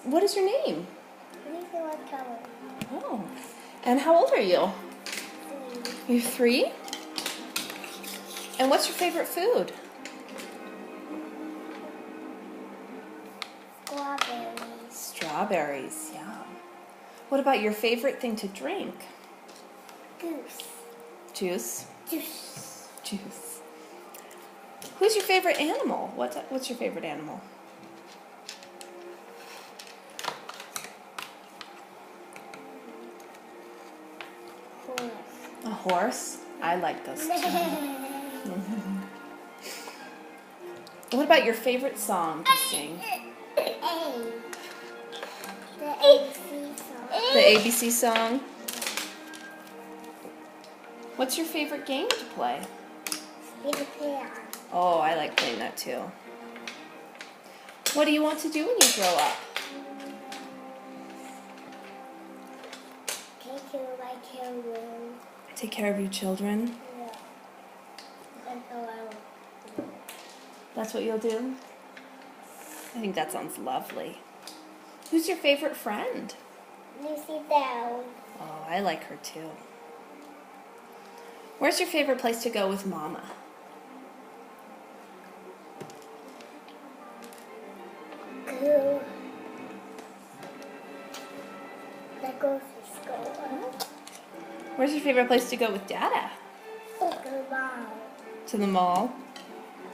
What is your name? Lisa was color. Oh. And how old are you? You're 3? And what's your favorite food? Strawberries. Strawberries, yeah. What about your favorite thing to drink? Goose. Juice. Juice. Juice. Who's your favorite animal? What's your favorite animal? Horse. A horse? I like those too. What about your favorite song to sing? A. The ABC song. The ABC song? What's your favorite game to play? Peter Pan. Oh, I like playing that too. What do you want to do when you grow up? Take care of my children. Take care of your children? Yeah. That's all I want to do. That's what you'll do? I think that sounds lovely. Who's your favorite friend? Lucy Bell. Oh, I like her too. Where's your favorite place to go with Mama? Go. The grocery store. Where's your favorite place to go with Dada? The mall. To the mall?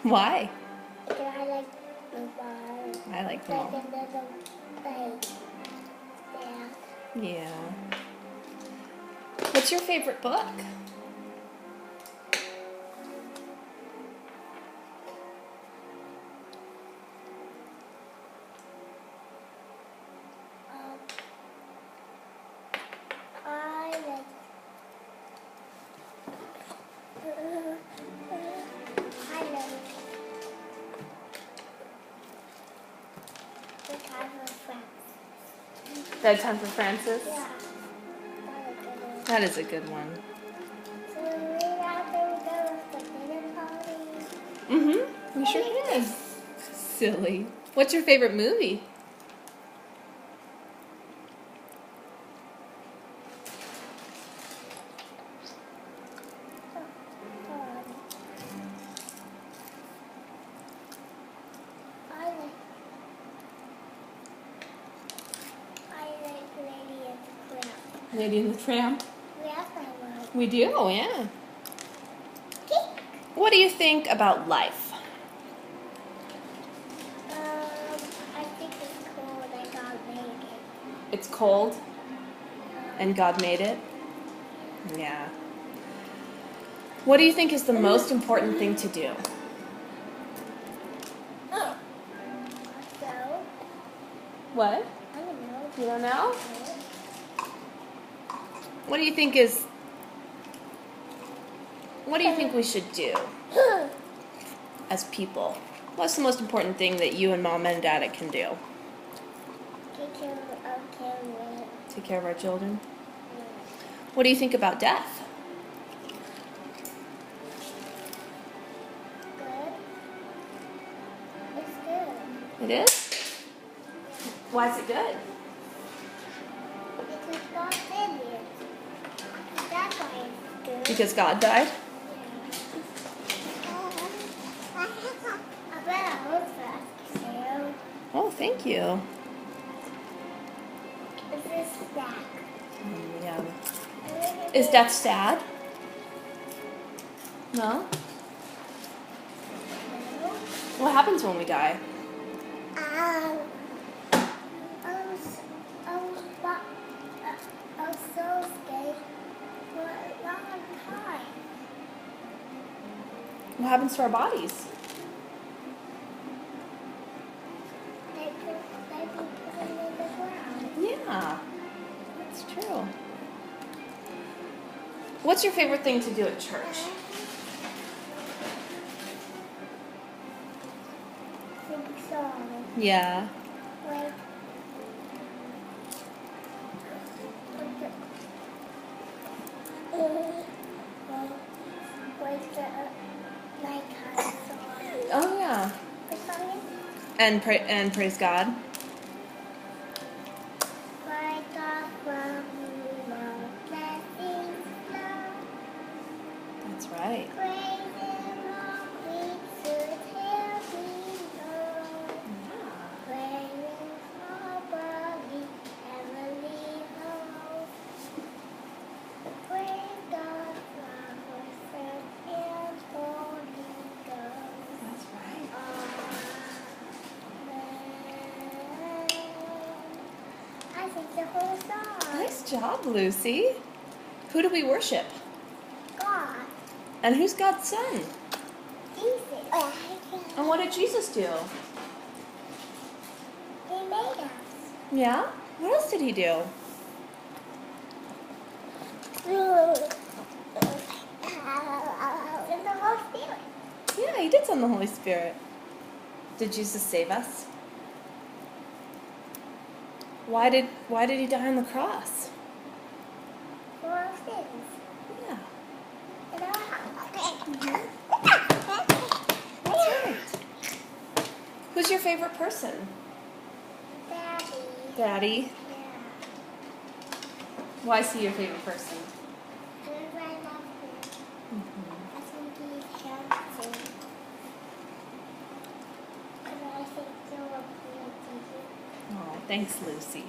Why? I like the mall. I like the Like mall. a little place. Yeah. Yeah. What's your favorite book? I like. I like. The Time of Friends. Bedtime for Francis? Yeah. That is a good one. So when we read after we go with the dinner party. Mm-hmm. We sure can. Silly. What's your favorite movie? I like Lady and the Tramp. Lady and the Tramp? We have that one. We do, yeah. Okay. What do you think about life? I think it's cool that God made it. It's cold and God made it? Yeah. What do you think is the most important thing to do? So, What? I don't know. You don't know? What do you think is... What do you think we should do as people? What's the most important thing that you and Mom and Dad can do? Take care of children. Take care of our children? What do you think about death? Good. It's good. It is? Why is it good? Because God did it. That's why it's good. Because God died? I bet I was fast, Sam. Oh, thank you. This is stack. Yeah. Is death sad? No? What happens when we die? I was so scared for a long time. What happens to our bodies? They put them in the ground. Yeah, that's true. What's your favorite thing to do at church? Sing song. Yeah. Like, like the nighttime song. Oh yeah. The song is And praise God. the whole song. Nice job, Lucy. Who do we worship? God. And who's God's son? Jesus. And what did Jesus do? He made us. Yeah? What else did he do? In the Holy Spirit. Yeah, he did send the Holy Spirit. Did Jesus save us? Why did he die on the cross? For our sins. Yeah. In our house. That's right. Who's your favorite person? Daddy. Daddy. Yeah. Why is he your favorite person? Because I love him. I think he's handsome. And I think you're a pretty. Oh, thanks, Lucy.